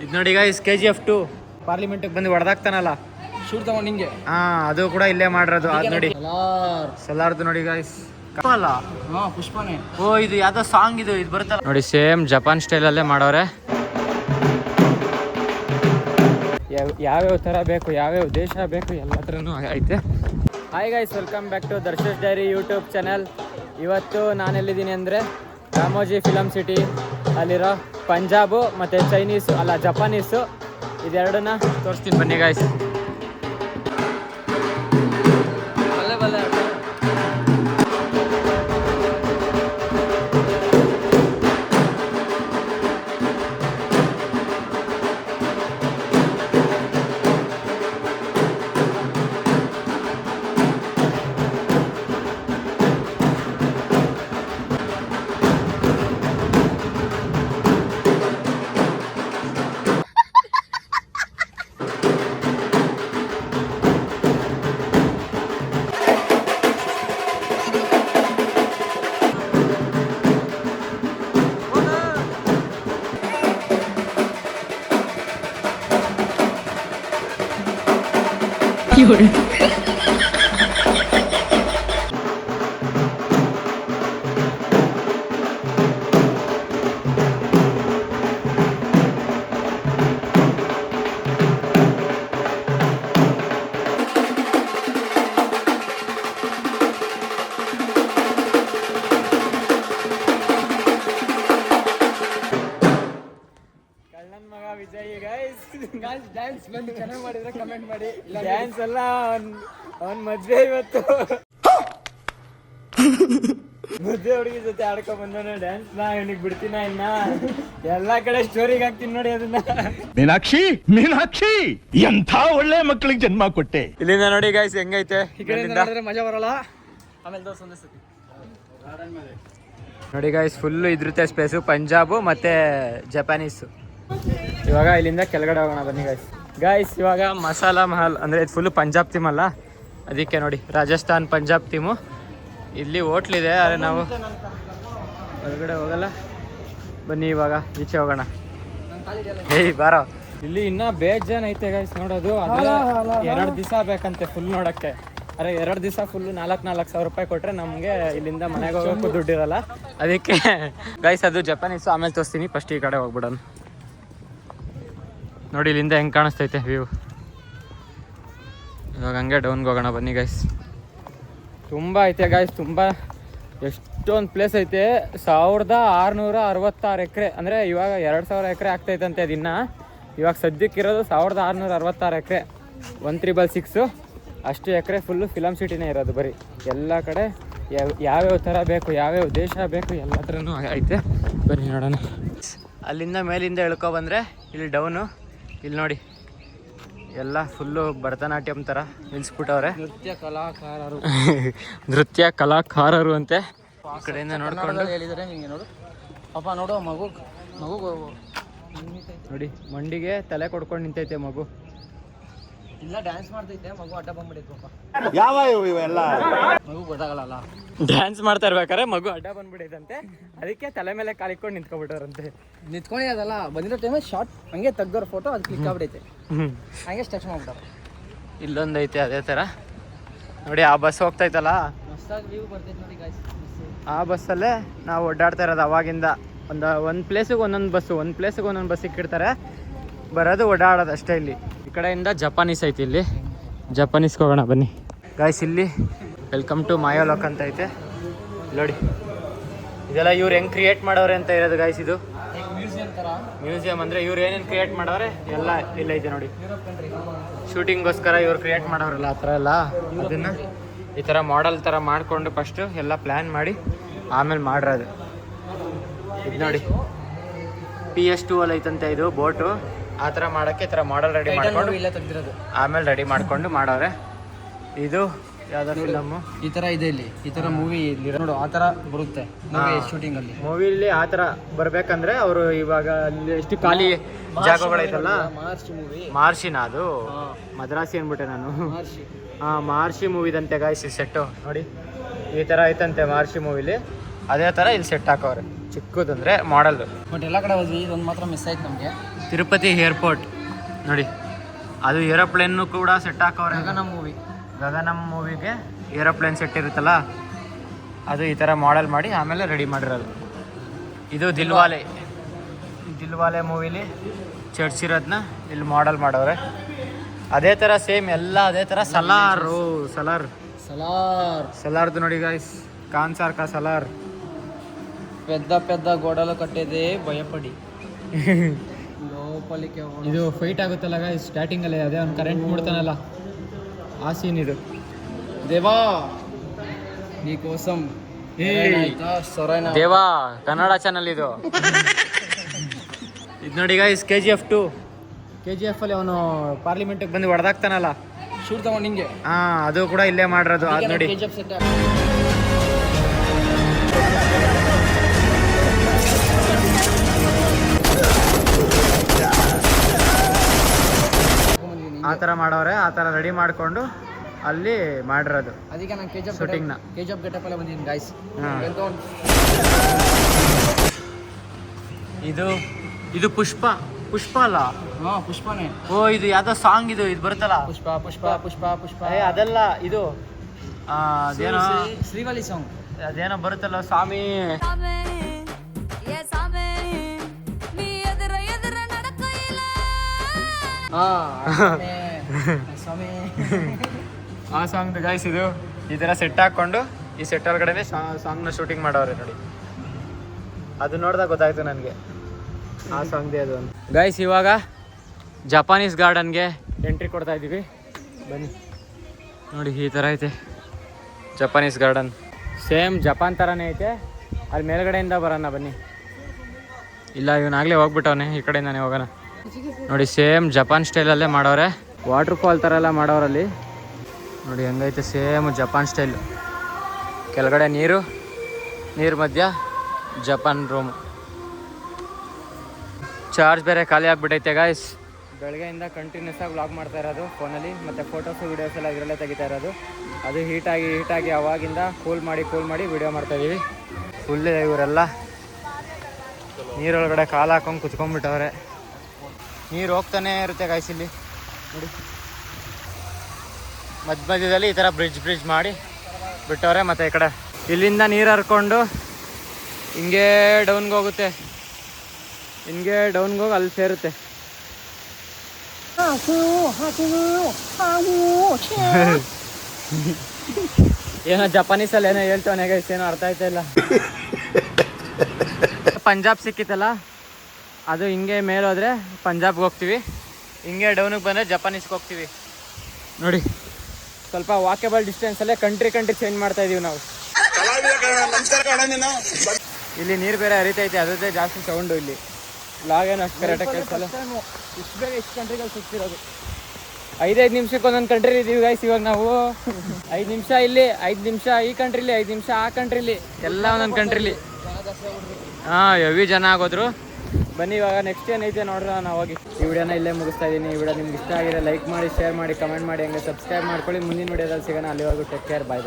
ಇದು ನೋಡಿ guys KGF 2 parliament ಬಂದು ಹೊಡೆದಾಕ್ತಾನಲ್ಲ ಶೂಟ್ ತಗೊಂಡು ಹಿಂಗೆ. ಅದು ಕೂಡ ಇಲ್ಲೇ ಮಾಡಿರೋದು. ಅದು ನೋಡಿ ಸಲಾರ್ದು ನೋಡಿ ಗೈಸ್ ಅಲ್ಲ. ಪುಷ್ಪನೇ. ಓ ಇದು ಯಾವ್ದೋ ಸಾಂಗ್ ಇದು ಬರುತ್ತಲ್ಲ ನೋಡಿ. ಸೇಮ್ ಜಪಾನ್ ಸ್ಟೈಲಲ್ಲೇ ಮಾಡೋರೆ. ಯಾವ್ಯಾವ ಥರ ಬೇಕು, ಯಾವ್ಯಾವ ದೇಶ ಬೇಕು ಎಲ್ಲ ಥರನೂ ಐತೆ. Hi guys, welcome back to Darsh's diary YouTube channel. ಇವತ್ತು ನಾನು ಎಲ್ಲಿದ್ದೀನಿ ಅಂದರೆ ರಾಮೋಜಿ ಫಿಲಮ್ ಸಿಟಿ ಅಲ್ಲಿರೋ ಪಂಜಾಬು ಮತ್ತು ಚೈನೀಸು ಅಲ್ಲ ಜಪಾನೀಸು ಇದೆರಡನ್ನ ತೋರಿಸ್ತೀನಿ ಬನ್ನಿ ಗೈಸ್. ಡ್ಯಾನ್ಸ್ ಬಂದು ಚೆನ್ನಾಗಿ ಮಾಡಿದ್ರೆ ಕಮೆಂಟ್ ಮಾಡಿ. ಡ್ಯಾನ್ಸ್ ಅಲ್ಲ, ಅವನ್ ಮದ್ವೆ ಇವತ್ತು ಮದ್ವೆ ಹುಡುಗಿ ಜೊತೆ ಆಡ್ಕೊಂಡ್ ಬಂದವನ ಡ್ಯಾನ್ಸ್ ನಾ ಇವನಿಗೆ ಬಿಡ್ತೀನ ಇನ್ನ ಎಲ್ಲಾ ಕಡೆ ಸ್ಟೋರಿಗೆ ಹಾಕ್ತೀನಿ ನೋಡಿ ಅದನ್ನ. ಮೀನಾಕ್ಷಿ ಮೀನಾಕ್ಷಿ ಎಂಥ ಒಳ್ಳೆ ಮಕ್ಕಳಿಗೆ ಜನ್ಮ ಕೊಟ್ಟೆ. ಇಲ್ಲಿಂದ ನೋಡಿ ಗೈಸ್ ಹೆಂಗೈತೆ. ಈ ಕಡೆ ಮಜಾ ಬರಲ್ಲ. ಆಮೇಲೆ ದೋಸ್ ಒಂದೇ ಸತಿ ನೋಡಿ ಗೈಸ್, ಫುಲ್ ಇದ್ರುತ್ತೆ ಸ್ಪೇಸು, ಪಂಜಾಬು ಮತ್ತೆ ಜಪಾನೀಸು. ಇವಾಗ ಇಲ್ಲಿಂದ ಕೆಳಗಡೆ ಹೋಗೋಣ ಬನ್ನಿ ಗೈಸ್. ಇವಾಗ ಮಸಾಲಾ ಮಹಲ್ ಅಂದರೆ ಇದು ಫುಲ್ಲು ಪಂಜಾಬ್ ಥೀಮ್ ಅಲ್ಲ, ಅದಕ್ಕೆ ನೋಡಿ ರಾಜಸ್ಥಾನ್ ಪಂಜಾಬ್ ಥೀಮು. ಇಲ್ಲಿ ಹೋಟ್ಲಿದೆ, ಆದರೆ ನಾವು ಹೊರಗಡೆ ಹೋಗಲ್ಲ. ಬನ್ನಿ ಇವಾಗ ಈಚೆ ಹೋಗೋಣ. ಏಯ್ ಬಾರೋ, ಇಲ್ಲಿ ಇನ್ನೂ ಬೇಜಾನ್ ಐತೆ ಗೈಸ್ ನೋಡೋದು. ಅದೆಲ್ಲ 2 ದಿವಸ ಬೇಕಂತೆ ಫುಲ್ ನೋಡೋಕ್ಕೆ. ಅರೆ 2 ದಿವಸ ಫುಲ್ಲು 4,000 ರೂಪಾಯಿ ಕೊಟ್ಟರೆ ನಮಗೆ ಇಲ್ಲಿಂದ ಮನೆಗೆ ಹೋಗೋಕ್ಕೂ ದುಡ್ಡಿರಲ್ಲ. ಅದಕ್ಕೆ ಗೈಸ್ ಅದು ಜಪಾನೀಸು, ಆಮೇಲೆ ತೋರಿಸ್ತೀನಿ. ಫಸ್ಟ್ ಈ ಕಡೆ ಹೋಗ್ಬಿಡೋಣ. ನೋಡಿ ಇಲ್ಲಿಂದ ಹೆಂಗೆ ಕಾಣಿಸ್ತೈತೆ ವ್ಯೂ. ಇವಾಗ ಹಂಗೆ ಡೌನ್ಗೆ ಹೋಗೋಣ ಬನ್ನಿ ಗೈಸ್. ತುಂಬ ಐತೆ ಗೈಸ್, ತುಂಬ ಎಷ್ಟೊಂದು ಪ್ಲೇಸ್ ಐತೆ. 1666 ಎಕರೆ, ಅಂದರೆ ಇವಾಗ 2000 ಎಕರೆ ಆಗ್ತೈತಂತೆ ದಿನ. ಇವಾಗ ಸದ್ಯಕ್ಕಿರೋದು 1666 ಎಕರೆ, 1/6 ಅಷ್ಟು ಎಕರೆ ಫುಲ್ಲು ಫಿಲಮ್ ಸಿಟಿನೇ ಇರೋದು. ಬರೀ ಎಲ್ಲ ಕಡೆ ಯಾವ್ಯಾವ ಥರ ಬೇಕು, ಯಾವ್ಯಾವ ದೇಶ ಬೇಕು ಎಲ್ಲ ಥರನೂ ಐತೆ. ಬನ್ನಿ ನೋಡೋಣ. ಅಲ್ಲಿಂದ ಮೇಲಿಂದ ಇಳ್ಕೊಬಂದರೆ ಇಲ್ಲಿ ಡೌನು. ಇಲ್ಲಿ ನೋಡಿ ಎಲ್ಲ ಫುಲ್ಲು ಭರತನಾಟ್ಯಂ ಥರ ನಿಲ್ಲಿಸ್ಬಿಟ್ಟವ್ರೆ. ನೃತ್ಯ ಕಲಾಕಾರರು ಅಂತೆ. ಈ ಕಡೆಯಿಂದ ನೋಡ್ಕೊಂಡು ಹೇಳಿದರೆ ನಿಮಗೆ ನೋಡು ಪಾಪ, ನೋಡು ಮಗು ನೋಡಿ ಮಂಡಿಗೆ ತಲೆ ಕೊಡ್ಕೊಂಡು ನಿಂತೈತೆ ಮಗು. ಇಲ್ಲ ಡ್ಯಾನ್ಸ್ ಮಾಡ್ತೈತೆ ಮಗು, ಅಡ್ಡ ಬಂದ್ಬಿಡೈತೆ ಪಾಪ. ಯಾವ ಇವೆಲ್ಲ ಮಗು ಗೊತ್ತಾಗಲ್ಲ. ಡ್ಯಾನ್ಸ್ ಮಾಡ್ತಾ ಇರ್ಬೇಕಾದ್ರೆ ಮಗು ಅಡ್ಡ ಬಂದ್ಬಿಡೈತಂತೆ, ಅದಕ್ಕೆ ತಲೆ ಮೇಲೆ ಕಾಲಿಕ್ಕೊಂಡು ನಿಂತ್ಕೊಬಿಟ್ಟವ್ರಂತೆ. ನಿಂತ್ಕೊಂಡಿ ಅದಲ್ಲ ಬಂದಿರೋ ಟೈಮಲ್ಲಿ ಶಾರ್ಟ್ ಹಂಗೆ ತೆಗ್ದವ್ರ ಫೋಟೋ ಅದು ಕ್ಲಿಕ್ ಆಗ್ಬಿಡೈತೆ, ಹಂಗೆ ಸ್ಟಚ್ ಮಾಡ್ಬಿಟ್ಟಾರೆ. ಇಲ್ಲೊಂದು ಐತೆ ಅದೇ ಥರ ನೋಡಿ. ಆ ಬಸ್ ಹೋಗ್ತೈತಲ್ಲ, ಮಸ್ತಾಗಿ ವ್ಯೂ ಬರ್ತೈತೆ ನೋಡಿ ಗಾಯ್ಸ್. ಆ ಬಸ್ಸಲ್ಲೇ ನಾವು ಓಡಾಡ್ತಾ ಇರೋದು ಅವಾಗಿಂದ. ಒಂದು ಪ್ಲೇಸಿಗೆ ಒಂದೊಂದು ಬಸ್ಸು, ಒಂದು ಪ್ಲೇಸಿಗೆ ಒಂದೊಂದು ಬಸ್ ಇಕ್ಕಿರ್ತಾರೆ, ಬರೋದು ಓಡಾಡೋದು ಅಷ್ಟೇ. ಇಲ್ಲಿ ಈ ಕಡೆಯಿಂದ ಜಪಾನೀಸ್ ಐತಿ, ಇಲ್ಲಿ ಜಪಾನೀಸ್ಗೆ ಹೋಗೋಣ ಬನ್ನಿ ಗಾಯ್ಸ್. ಇಲ್ಲಿ ವೆಲ್ಕಮ್ ಟು ಮಾಯೋಲೋಕ್ ಅಂತ ಐತೆ ನೋಡಿ. ಇದೆಲ್ಲ ಇವ್ರು ಹೆಂಗೆ ಕ್ರಿಯೇಟ್ ಮಾಡೋರೆ ಅಂತ ಇರೋದು ಗಾಯ್ಸ್. ಇದು ಮ್ಯೂಸಿಯಂ ಅಂದರೆ ಇವ್ರು ಏನೇನು ಕ್ರಿಯೇಟ್ ಮಾಡೋರೆ ಎಲ್ಲ ಇಲ್ಲ ಐತೆ ನೋಡಿ. ಶೂಟಿಂಗ್ಗೋಸ್ಕರ ಇವ್ರು ಕ್ರಿಯೇಟ್ ಮಾಡೋರಲ್ಲ ಆ ಥರ ಎಲ್ಲ, ಅದನ್ನು ಈ ಥರ ಮಾಡೆಲ್ ಥರ ಮಾಡಿಕೊಂಡು ಫಸ್ಟು ಎಲ್ಲ ಪ್ಲ್ಯಾನ್ ಮಾಡಿ ಆಮೇಲೆ ಮಾಡಿರೋದು. ಇದು ನೋಡಿ PS2 ಅಲ್ಲಿ ಐತಂತೆ ಇದು ಬೋಟು. ಆ ಥರ ಮಾಡೋಕ್ಕೆ ಈ ಥರ ಮಾಡೆಲ್ ರೆಡಿ ಮಾಡ್ಕೊಂಡು ಇಲ್ಲ ತೆಗ್ದಿರೋದು, ಆಮೇಲೆ ರೆಡಿ ಮಾಡ್ಕೊಂಡು ಮಾಡೋರೆ. ಇದು ಯಾವ್ದೋ ಫಿಲಮ್ಮು ಈ ಥರ ಇದೆ. ಇಲ್ಲಿ ಈ ಥರ ಮೂವಿ ಇಲ್ಲಿ ನೋಡು, ಆ ಥರ ಬರುತ್ತೆ ಶೂಟಿಂಗ್ ಅಲ್ಲಿ. ಮೂವಿಲಿ ಆ ಥರ ಬರ್ಬೇಕಂದ್ರೆ ಅವರು ಇವಾಗ ಎಷ್ಟು ಖಾಲಿ ಜಾಗಗಳೈತಲ್ಲ. ಮಹರ್ಷಿನ ಅದು ಮದ್ರಾಸಿ ಅಂದ್ಬಿಟ್ಟೆ ನಾನು. ಮಹರ್ಷಿ ಮೂವಿದಂತೆ ಗಾಯ್ಸ್ ಸೆಟ್ಟು ನೋಡಿ. ಈ ಥರ ಐತಂತೆ ಮಹರ್ಷಿ ಮೂವಿಲಿ, ಅದೇ ಥರ ಇಲ್ಲಿ ಸೆಟ್ ಹಾಕೋರೆ. ಚಿಕ್ಕದಂದ್ರೆ ಮಾಡಲ್. ಬಟ್ ಎಲ್ಲ ಕಡೆ ಹೋದ್ವಿ, ಇದೊಂದು ಮಾತ್ರ ಮಿಸ್ ಆಯ್ತು ನಮಗೆ. ತಿರುಪತಿ ಏರ್ಪೋರ್ಟ್ ನೋಡಿ, ಅದು ಏರೋಪ್ಲೇನ್ನು ಕೂಡ ಸೆಟ್ ಹಾಕವ್ರೆ. ಗಗನಂ ಮೂವಿಗೆ ಏರೋಪ್ಲೇನ್ ಸೆಟ್ ಇರುತ್ತಲ್ಲ, ಅದು ಈ ಥರ ಮಾಡೆಲ್ ಮಾಡಿ ಆಮೇಲೆ ರೆಡಿ ಮಾಡಿರೋದು. ಇದು ದಿಲ್ವಾಲೆ ಮೂವಿಲಿ ಚರ್ಚ್ ಇರೋದನ್ನ ಇಲ್ಲಿ ಮಾಡೆಲ್ ಮಾಡವ್ರೆ. ಅದೇ ಥರ ಸೇಮ್ ಎಲ್ಲ ಅದೇ ಥರ ಸಲಾರ್ದು ನೋಡಿ ಗಾಯ್ಸ್, ಕಾನ್ಸಾರ್ ಕಾ ಸಲಾರ್. పెద్ద పెద్ద గోడలు కట్టేదే భయపడి లోపలికి ಇದು ಫೈಟ್ ಆಗುತ್ತಲ್ಲ ಗಾಯ್ಸ್ ಸ್ಟಾರ್ಟಿಂಗಲ್ಲಿ, ಅದೇ ಅವ್ನು ಕರೆಂಟ್ ಮುಡ್ತಾನಲ್ಲ ಆ ಸೀನ್ ಇದು. దేవా నీకోసం సరైన ದೇವಾ ಕನ್ನಡ ಚಾನಲ್ ಇದು. ಇದು ನೋಡಿ ಗಾಯ್ಸ್ KGF 2. KGF ಅಲ್ಲಿ ಅವನು ಪಾರ್ಲಿಮೆಂಟಿಗೆ ಬಂದು ಹೊಡೆದಾಕ್ತಾನಲ್ಲ, ಶೂಟ್ ತಗೊಂಡು ಹಿಂಗೆ, ಅದು ಕೂಡ ಇಲ್ಲೇ ಮಾಡಿರೋದು. ಅದು ನೋಡಿ KGF ಸೆಟ್ ಆ ಥರ ಮಾಡವ್ರೆ, ಆ ಥರ ರೆಡಿ ಮಾಡಿಕೊಂಡು ಅಲ್ಲಿ ಮಾಡಿರೋದು. ಅದಕ್ಕೆ ನಾನು KGF ಶೂಟಿಂಗ್ನ ಗೆಟಪ್ ಎಲ್ಲ ಬಂದಿದ್ದೀನಿ ಗಾಯ್ಸ್. ಇದು ಪುಷ್ಪ ಅಲ್ಲ, ಪುಷ್ಪನೇ. ಓ ಇದು ಯಾವ್ದೋ ಸಾಂಗ್ ಇದು ಬರುತ್ತಲ್ಲ, ಪುಷ್ಪ ಪುಷ್ಪ ಪುಷ್ಪ ಪುಷ್ಪ. ಅದೆಲ್ಲ ಇದು ಅದೇನೋ ಶ್ರೀವಲಿ ಸಾಂಗ್, ಅದೇನೋ ಬರುತ್ತಲ್ಲ ಸ್ವಾಮಿ. ಸ್ವಾಮಿ ಆ ಸಾಂಗ್ ಗಾಯ್ಸ್. ಇದು ಈ ಥರ ಸೆಟ್ ಹಾಕ್ಕೊಂಡು ಈ ಸೆಟ್ ಒಳಗಡೆ ಸಾಂಗ್ನ ಶೂಟಿಂಗ್ ಮಾಡವ್ರೆ ನೋಡಿ. ಅದು ನೋಡಿದಾಗ ಗೊತ್ತಾಯ್ತು ನನಗೆ ಆ ಸಾಂಗ್ದೇ ಅದು ಅಂತ. ಗೈಸ್ ಇವಾಗ ಜಪಾನೀಸ್ ಗಾರ್ಡನ್ಗೆ ಎಂಟ್ರಿ ಕೊಡ್ತಾ ಇದ್ದೀವಿ, ಬನ್ನಿ ನೋಡಿ. ಈ ಥರ ಐತೆ ಜಪಾನೀಸ್ ಗಾರ್ಡನ್, ಸೇಮ್ ಜಪಾನ್ ಥರನೇ ಐತೆ. ಅಲ್ಲಿ ಮೇಲ್ಗಡೆಯಿಂದ ಬರೋಣ ಬನ್ನಿ. ಇಲ್ಲ ಇವನಾಗಲೇ ಹೋಗ್ಬಿಟ್ಟವನೆ, ಈ ಕಡೆಯಿಂದಾನೆ ಹೋಗೋಣ. ನೋಡಿ ಸೇಮ್ ಜಪಾನ್ ಸ್ಟೈಲಲ್ಲೇ ಮಾಡವ್ರೆ, ವಾಟರ್ ಫಾಲ್ ಥರ ಎಲ್ಲ ಮಾಡವ್ರಲ್ಲಿ ನೋಡಿ. ಹೆಂಗೈತೆ ಸೇಮ್ ಜಪಾನ್ ಸ್ಟೈಲು. ಕೆಳಗಡೆ ನೀರು ಮಧ್ಯ ಜಪಾನ್ ರೂಮು. ಚಾರ್ಜ್ ಬೇರೆ ಖಾಲಿ ಆಗಿಬಿಟ್ಟೈತೆ ಗಾಯ್ಸ್. ಬೆಳಗ್ಗೆಯಿಂದ ಕಂಟಿನ್ಯೂಸ್ ಆಗಿ ವ್ಲಾಗ್ ಮಾಡ್ತಾ ಇರೋದು ಫೋನಲ್ಲಿ, ಮತ್ತು ಫೋಟೋಸು ವೀಡಿಯೋಸ್ ಎಲ್ಲ ಇದರಲ್ಲೇ ತೆಗಿತಾ ಇರೋದು. ಅದು ಹೀಟಾಗಿ ಅವಾಗಿಂದ ಕೂಲ್ ಮಾಡಿ ವೀಡಿಯೋ ಮಾಡ್ತಾಯಿದ್ದೀವಿ. ಫುಲ್ ಇವರೆಲ್ಲ ನೀರೊಳಗಡೆ ಕಾಲು ಹಾಕೊಂಡು ಕುತ್ಕೊಂಡ್ಬಿಟ್ಟವ್ರೆ. ನೀರು ಹೋಗ್ತಾನೆ ಇರುತ್ತೆ ಗಾಯ್ಸ್ ಇಲ್ಲಿ ನೋಡಿ. ಮಧ್ಯದಲ್ಲಿ ಈ ಥರ ಬ್ರಿಡ್ಜ್ ಮಾಡಿ ಬಿಟ್ಟವ್ರೆ. ಮತ್ತು ಈ ಕಡೆ ಇಲ್ಲಿಂದ ನೀರು ಹರ್ಕೊಂಡು ಹಿಂಗೆ ಡೌನ್ಗೆ ಹೋಗುತ್ತೆ, ಹಿಂಗೆ ಡೌನ್ಗೆ ಹೋಗಿ ಅಲ್ಲಿ ಸೇರುತ್ತೆ. ಏನೋ ಜಪಾನೀಸಲ್ಲಿ ಏನೋ ಹೇಳ್ತವನೆ ಗೈಸ್, ಏನೋ ಅರ್ಥ ಆಯ್ತಾ ಇಲ್ಲ. ಪಂಜಾಬ್ ಸಿಕ್ಕಿತ್ತಲ್ಲ, ಅದು ಹಿಂಗೆ ಮೇಲೆ ಹೋದರೆ ಪಂಜಾಬ್ಗೆ ಹೋಗ್ತೀವಿ, ಹಿಂಗೆ ಡೌನಿಗೆ ಬಂದರೆ ಜಪಾನೀಸ್ಗೆ ಹೋಗ್ತೀವಿ ನೋಡಿ. ಸ್ವಲ್ಪ ವಾಕೇಬಲ್ ಡಿಸ್ಟೆನ್ಸಲ್ಲೇ ಕಂಟ್ರಿ ಚೇಂಜ್ ಮಾಡ್ತಾ ಇದೀವಿ ನಾವು. ಇಲ್ಲಿ ನೀರು ಬೇರೆ ಹರಿತೈತೆ, ಅದೇ ಜಾಸ್ತಿ ಸೌಂಡು ಇಲ್ಲಿ. ಲಾಗ್ ಏನು ಅಷ್ಟು ಕರೆಕ್ಟಾಗಿ ಕೇಳಿಸಲ್ಲ. ಇಷ್ಟು ಬೇಗ ಎಷ್ಟು ಕಂಟ್ರಿಗಳು ಸುತ್ತಿರೋದು. 5 ನಿಮಿಷಕ್ಕೆ ಒಂದೊಂದು ಕಂಟ್ರಿಲಿ ಇದೀವಿ ಗೈಸ್. ಇವಾಗ ನಾವು 5 ನಿಮಿಷ ಇಲ್ಲಿ, 5 ನಿಮಿಷ ಈ ಕಂಟ್ರಿಲಿ, 5 ನಿಮಿಷ ಆ ಕಂಟ್ರಿಲಿ, ಎಲ್ಲ ಒಂದೊಂದು ಕಂಟ್ರಿಲಿ. ಹೆವಿ ಜನ ಆಗೋದ್ರು. ಬನ್ನಿ ಇವಾಗ ನೆಕ್ಸ್ಟ್ ಏನೈತೆ ನೋಡ್ರಿ ನಾವು ಹೋಗಿ. ಈ ವಿಡಿಯೋನ ಇಲ್ಲೇ ಮುಗಿಸ್ತಾ ಇದ್ದೀನಿ. ಈ ವಿಡಿಯೋ ನಿಮ್ಗೆ ಇಷ್ಟ ಆಗಿದೆ ಲೈಕ್ ಮಾಡಿ, ಶೇರ್ ಮಾಡಿ, ಕಮೆಂಟ್ ಮಾಡಿ, ಹಂಗೆ ಸಬ್ಸ್ಕ್ರೈಬ್ ಮಾಡ್ಕೊಳ್ಳಿ. ಮುಂದಿನ ವಿಡಿಯೋದಲ್ಲಿ ಸಿಗೋಣ. ಅಲ್ಲಿವರೆಗೂ ಟೇಕ್ ಕೇರ್, ಬಾಯ್.